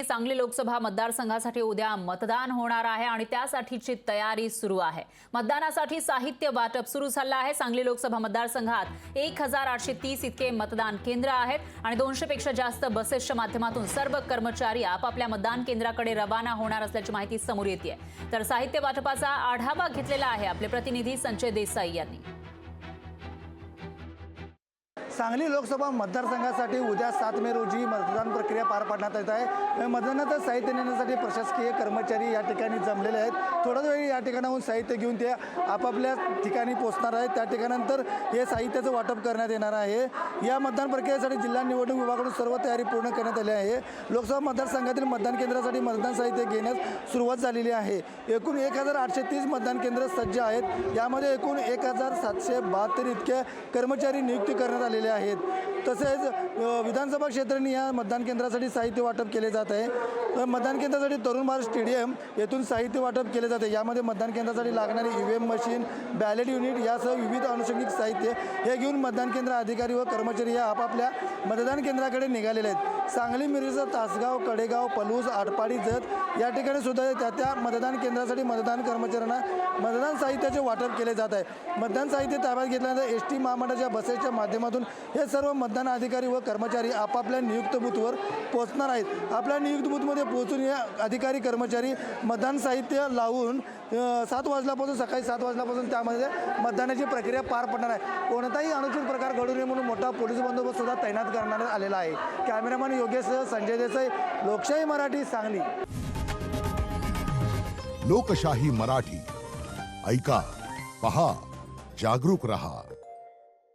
सांगली लोकसभा मतदारसंघासाठी उद्या मतदान होणार आहे आणि त्यासाठीची तयारी सुरू आहे। मतदानासाठी साहित्य वाटप सुरू झालं आहे। सांगली लोकसभा मतदारसंघात 1830 इतके मतदान केंद्र आहेत आणि 200 पेक्षा जास्त बसेसच्या माध्यमातून सर्व कर्मचारी आपापल्या मतदान केंद्राकडे रवाना होणार असल्याची माहिती समोर येते। तर साहित्य वाटपाचा आढावा घेतलेला आहे आपले प्रतिनिधी संजय देसाई यांनी। सांगली लोकसभा मतदारसंघासाठी उद्या 7 मे रोजी मतदान प्रक्रिया पार पाडण्यात येत आहे। मतदानाचं साहित्य नेण्यासाठी प्रशासकीय कर्मचारी या ठिकाणी जमलेले आहेत। थोड्याच वेळी या ठिकाणाहून साहित्य घेऊन ते आपापल्या ठिकाणी पोहोचणार आहेत। त्या ठिकाणानंतर हे साहित्याचं वाटप करण्यात येणार आहे। या मतदान प्रक्रियेसाठी जिल्हा निवडणूक विभागाकडून सर्व तयारी पूर्ण करण्यात आली आहे। लोकसभा मतदारसंघातील मतदान केंद्रासाठी मतदान साहित्य घेण्यास सुरुवात झालेली आहे। एकूण 1830 मतदान केंद्र सज्ज आहेत। यामध्ये एकूण 1772 इतके कर्मचारी नियुक्ती करण्यात आलेले आहेत। तसेच विधानसभा क्षेत्रांनी या मतदान केंद्रासाठी साहित्य वाटप केले जात आहे। तर मतदान केंद्रासाठी तरुण भारत स्टेडियम येथून साहित्य वाटप केले जाते। यामध्ये मतदान केंद्रासाठी लागणारी ईव्हीएम मशीन, बॅलेट युनिट यासह विविध अनुषंगिक साहित्य हे घेऊन मतदान केंद्र अधिकारी व कर्मचारी या आपापल्या मतदान केंद्राकडे निघालेले आहेत। सांगली, मिरज, तासगाव, कडेगाव, पलूस, आटपाडी, जत या ठिकाणी सुद्धा त्या मतदान केंद्रासाठी मतदान कर्मचाऱ्यांना मतदान साहित्याचे वाटप केले जात आहे। मतदान साहित्य ताब्यात घेतल्यानंतर एसटी महामंडळाच्या बसेसच्या माध्यमातून हे सर्व मतदान अधिकारी व कर्मचारी आपापल्या नियुक्त बूथवर पोहोचणार आहेत। आपल्या नियुक्त बूथमध्ये पोहोचून या अधिकारी कर्मचारी मतदान साहित्य लावून 7 वाजल्यापासून सकाळी 7 वाजल्यापासून त्यामध्ये मतदानाची प्रक्रिया पार पडणार आहे। कोणताही अनुचित प्रकार घडू नये म्हणून मोठा पोलीस बंदोबस्त सुद्धा तैनात करण्यात आलेला आहे। कॅमेरामॅन योगेशसह संजय देसाई, लोकशाही मराठी, सांगली। लोकशाही मराठी ऐका, पहा, जागरूक रहा।